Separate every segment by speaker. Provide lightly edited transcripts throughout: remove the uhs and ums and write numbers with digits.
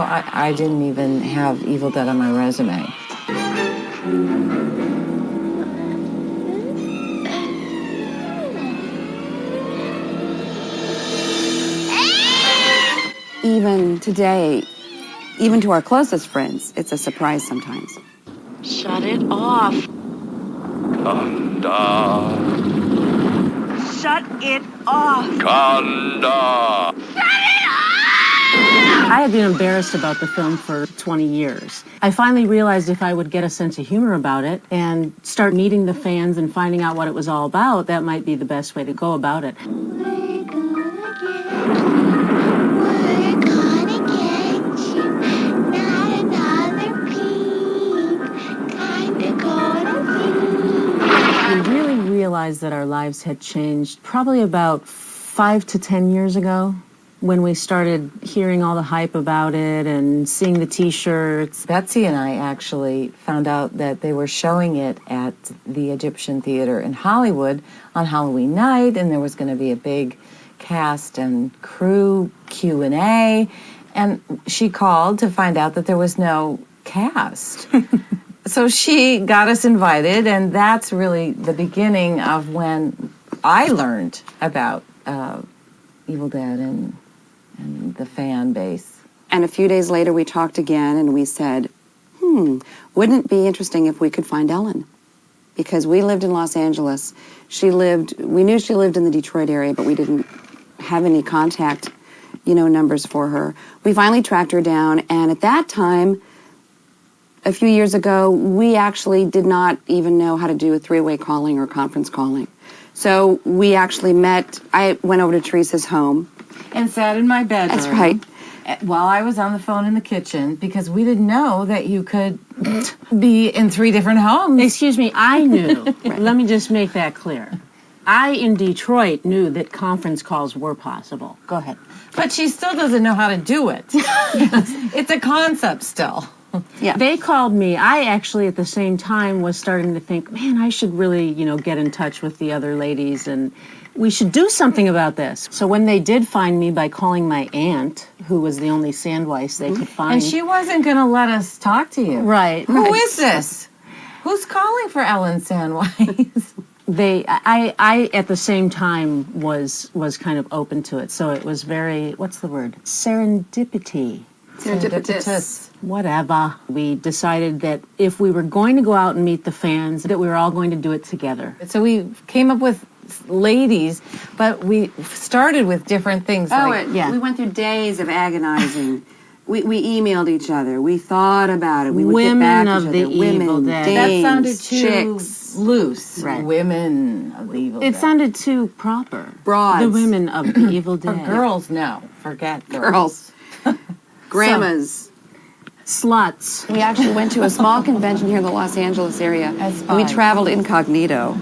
Speaker 1: how I didn't even have Evil Dead on my resume.
Speaker 2: Even today, even to our closest friends, it's a surprise sometimes.
Speaker 3: Shut it off.
Speaker 4: Kanda.
Speaker 3: Shut it off.
Speaker 4: Kanda.
Speaker 5: I had been embarrassed about the film for 20 years. I finally realized if I would get a sense of humor about it and start meeting the fans and finding out what it was all about, that might be the best way to go about it. We really realized that our lives had changed probably about 5 to 10 years ago when we started hearing all the hype about it and seeing the T-shirts.
Speaker 1: Betsy and I actually found out that they were showing it at the Egyptian Theater in Hollywood on Halloween night, and there was going to be a big cast and crew Q&A, and she called to find out that there was no cast. So she got us invited, and that's really the beginning of when I learned about Evil Dead and the fan base.
Speaker 2: And a few days later, we talked again, and we said, wouldn't it be interesting if we could find Ellen? Because we lived in Los Angeles. We knew she lived in the Detroit area, but we didn't have any contact, numbers for her. We finally tracked her down, and at that time, a few years ago, we actually did not even know how to do a three-way calling or conference calling. So we actually met. I went over to Teresa's home.
Speaker 1: And sat in my bedroom.
Speaker 2: That's right.
Speaker 1: While I was on the phone in the kitchen, because we didn't know that you could be in 3 different homes.
Speaker 5: Excuse me, I knew. Right. Let me just make that clear. I, in Detroit, knew that conference calls were possible. Go ahead.
Speaker 1: But she still doesn't know how to do it. It's a concept still.
Speaker 5: Yeah. They called me. I actually, at the same time, was starting to think, man, I should really, get in touch with the other ladies, and we should do something about this. So when they did find me by calling my aunt, who was the only Sandweiss they could find.
Speaker 1: And she wasn't going to let us talk to you.
Speaker 5: Right.
Speaker 1: Who is this? Who's calling for Ellen Sandweiss?
Speaker 5: I at the same time was kind of open to it. So it was very, what's the word? Serendipity.
Speaker 2: Serendipitous.
Speaker 5: Whatever. We decided that if we were going to go out and meet the fans, that we were all going to do it together.
Speaker 1: So we came up with ladies, but we started with different things.
Speaker 2: We went through days of agonizing. We emailed each other. We thought about it. We would
Speaker 5: Women
Speaker 2: get back
Speaker 5: of
Speaker 2: to
Speaker 5: the
Speaker 2: each other.
Speaker 5: Evil
Speaker 2: Women,
Speaker 5: Dead.
Speaker 2: dames,
Speaker 1: That sounded too
Speaker 2: chicks.
Speaker 1: loose.
Speaker 5: Right.
Speaker 1: Women of the Evil Dead.
Speaker 5: It sounded too proper.
Speaker 2: Broads.
Speaker 5: The women of the Evil
Speaker 1: For
Speaker 5: Dead.
Speaker 1: girls, no. Forget girls.
Speaker 2: Grandmas.
Speaker 5: Sluts.
Speaker 2: We actually went to a small convention here in the Los Angeles area. And we traveled incognito.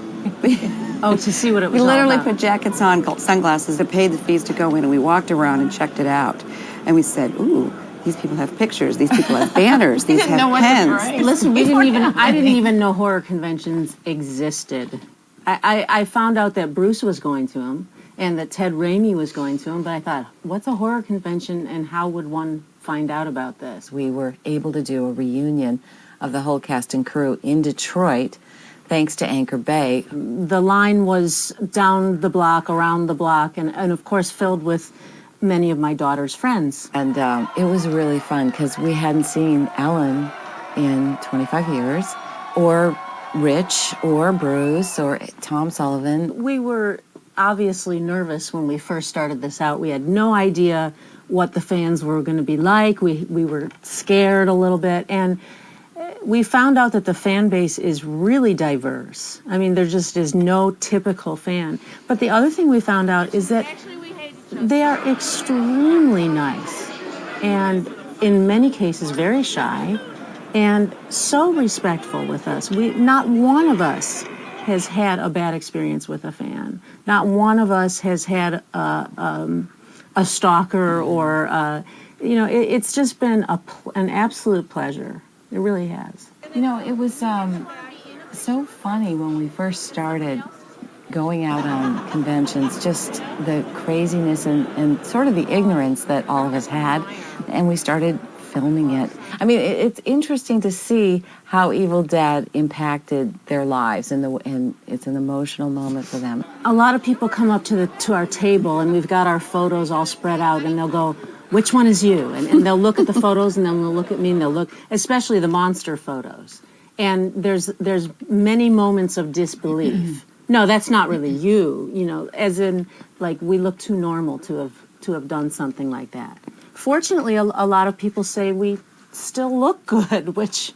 Speaker 5: Oh, to see what it was
Speaker 2: We literally
Speaker 5: all about.
Speaker 2: put jackets on, sunglasses, and paid the fees to go in, and we walked around and checked it out. And we said, ooh, these people have pictures, these people have banners, these have pens.
Speaker 5: Listen, I didn't even know horror conventions existed. I found out that Bruce was going to them and that Ted Raimi was going to them, but I thought, what's a horror convention and how would one find out about this?
Speaker 1: We were able to do a reunion of the whole cast and crew in Detroit, thanks to Anchor Bay.
Speaker 5: The line was down the block, around the block, and of course filled with many of my daughter's friends.
Speaker 1: And it was really fun because we hadn't seen Ellen in 25 years, or Rich, or Bruce, or Tom Sullivan.
Speaker 5: We were obviously nervous when we first started this out. We had no idea what the fans were going to be like. We were scared a little bit, and we found out that the fan base is really diverse. I mean, there just is no typical fan. But the other thing we found out is that they are extremely nice, and in many cases very shy, and so respectful with us. Not one of us has had a bad experience with a fan. Not one of us has had a stalker or, it's just been an absolute pleasure. It really has.
Speaker 1: It was so funny when we first started going out on conventions, just the craziness and sort of the ignorance that all of us had. And we started filming it. I mean, it's interesting to see how Evil Dead impacted their lives, and it's an emotional moment for them.
Speaker 5: A lot of people come up to our table, and we've got our photos all spread out, and they'll go, "Which one is you?" And they'll look at the photos, and then they'll look at me, and they'll look, especially the monster photos. And there's many moments of disbelief. No, that's not really you, you know, as in, like, we look too normal to have done something like that. Fortunately, a lot of people say we still look good, which,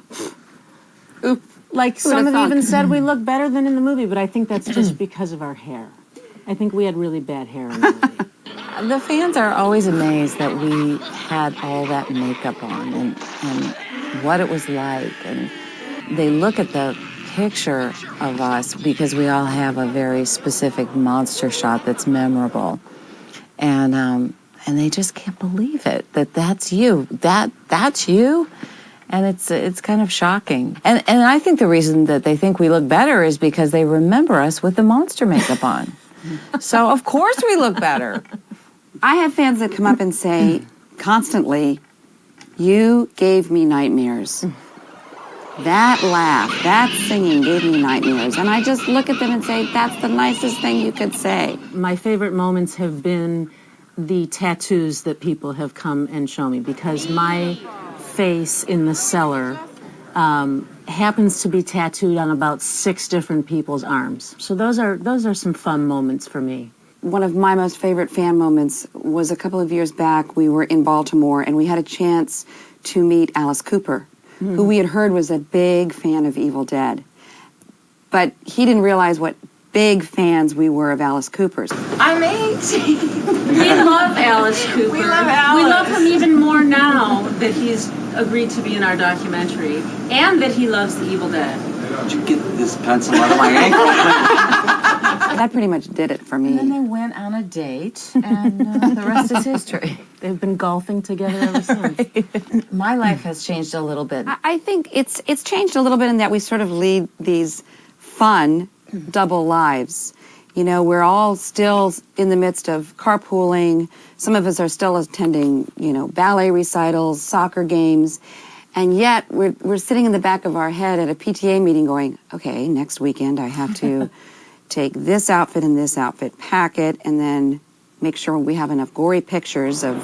Speaker 5: like, some have even said we look better than in the movie, but I think that's just because of our hair. I think we had really bad hair in the movie.
Speaker 1: The fans are always amazed that we had all that makeup on and what it was like, and they look at the picture of us because we all have a very specific monster shot that's memorable, and they just can't believe it, that's you, that's you, and it's kind of shocking. And I think the reason that they think we look better is because they remember us with the monster makeup on. So of course we look better.
Speaker 2: I have fans that come up and say constantly, "You gave me nightmares. That laugh, that singing gave me nightmares." And I just look at them and say, that's the nicest thing you could say.
Speaker 5: My favorite moments have been the tattoos that people have come and shown me, because my face in the cellar happens to be tattooed on about 6 different people's arms. So those are some fun moments for me.
Speaker 2: One of my most favorite fan moments was a couple of years back. We were in Baltimore and we had a chance to meet Alice Cooper, who we had heard was a big fan of Evil Dead. But he didn't realize what big fans we were of Alice Cooper's.
Speaker 3: I'm 18.
Speaker 5: We love Alice Cooper.
Speaker 3: We love Alice.
Speaker 5: We love him even more now that he's agreed to be in our documentary, and that he loves the Evil Dead.
Speaker 6: Did you get this pencil out of my ankle?
Speaker 2: That pretty much did it for
Speaker 1: And then
Speaker 2: me.
Speaker 1: they went on a date, and the rest is history.
Speaker 5: They've been golfing together ever since.
Speaker 1: My life has changed a little bit.
Speaker 2: I think it's changed a little bit in that we sort of lead these fun double lives. You know, we're all still in the midst of carpooling. Some of us are still attending, you know, ballet recitals, soccer games. And yet we're sitting in the back of our head at a PTA meeting going, okay, next weekend I have to take this outfit and this outfit, pack it, and then make sure we have enough gory pictures of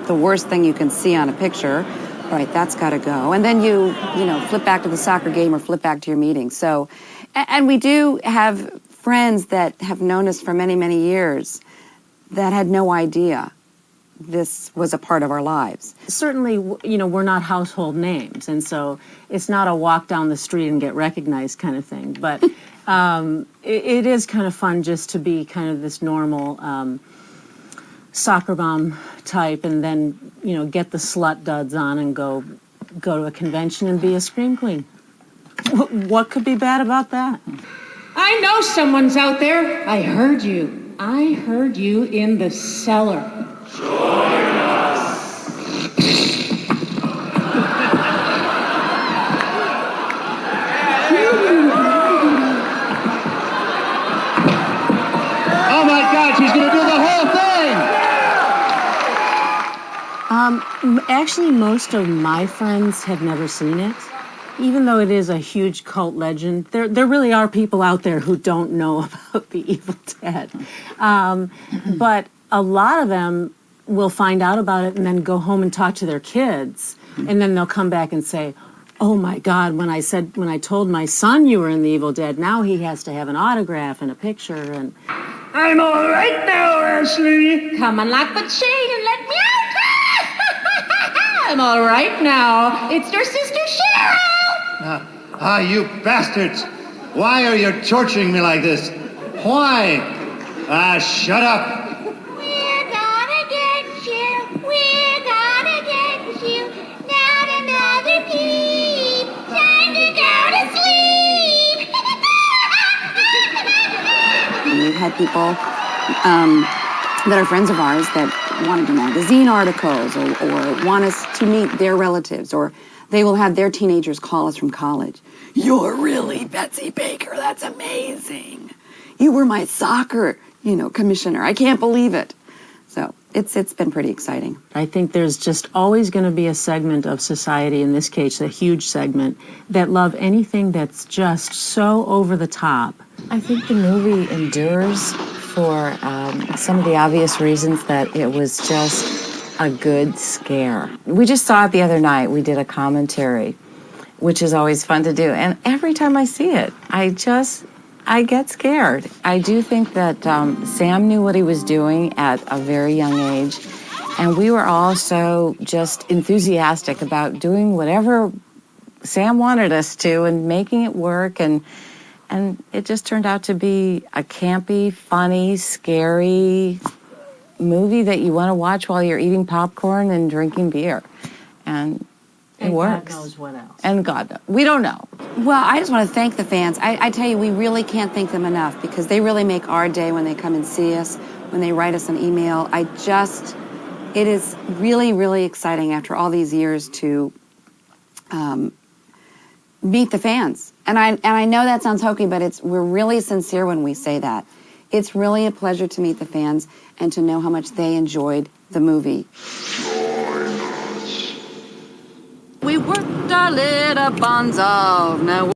Speaker 2: the worst thing you can see on a picture. All right, that's got to go. And then you know, flip back to the soccer game or flip back to your meeting. So, and we do have friends that have known us for many, many years that had no idea this was a part of our lives.
Speaker 5: Certainly, you know, we're not household names, and so it's not a walk down the street and get recognized kind of thing. But it is kind of fun just to be kind of this normal soccer mom type, and then, you know, get the slut duds on and go to a convention and be a scream queen. What could be bad about that?
Speaker 7: I know someone's out there. I heard you. I heard you in the cellar.
Speaker 8: Oh my God, she's gonna do the whole thing!
Speaker 5: Actually, most of my friends have never seen it. Even though it is a huge cult legend, there really are people out there who don't know about the Evil Dead. But a lot of them will find out about it and then go home and talk to their kids, and then they'll come back and say, "Oh my God, when I told my son you were in the Evil Dead, now he has to have an autograph and a picture." And
Speaker 8: I'm all right now, Ashley.
Speaker 7: Come on, lock the chain and let me out. I'm all right now. It's your sister Cheryl.
Speaker 8: You bastards. Why are you torturing me like this? Why? Shut up.
Speaker 9: We're gonna get you. We're gonna get you. Not another peep. Time to go to sleep.
Speaker 2: We've had people that are friends of ours that want to do magazine articles or want us to meet their relatives, or they will have their teenagers call us from college. "You're really Betsy Baker. That's amazing. You were my soccer, commissioner. I can't believe it." So it's been pretty exciting.
Speaker 5: I think there's just always going to be a segment of society, in this case, a huge segment, that love anything that's just so over the top.
Speaker 1: I think the movie endures for some of the obvious reasons that it was just a good scare. We just saw it the other night. We did a commentary, which is always fun to do. And every time I see it, I get scared. I do think that Sam knew what he was doing at a very young age. And we were all so just enthusiastic about doing whatever Sam wanted us to and making it work. And it just turned out to be a campy, funny, scary movie that you want to watch while you're eating popcorn and drinking beer. And it works.
Speaker 5: God knows what else.
Speaker 1: And God knows. We don't know.
Speaker 2: Well, I just want to thank the fans. I tell you, we really can't thank them enough because they really make our day when they come and see us, when they write us an email. It is really, really exciting after all these years to meet the fans. And I know that sounds hokey, but we're really sincere when we say that. It's really a pleasure to meet the fans and to know how much they enjoyed the movie. We worked our little bonds off. Now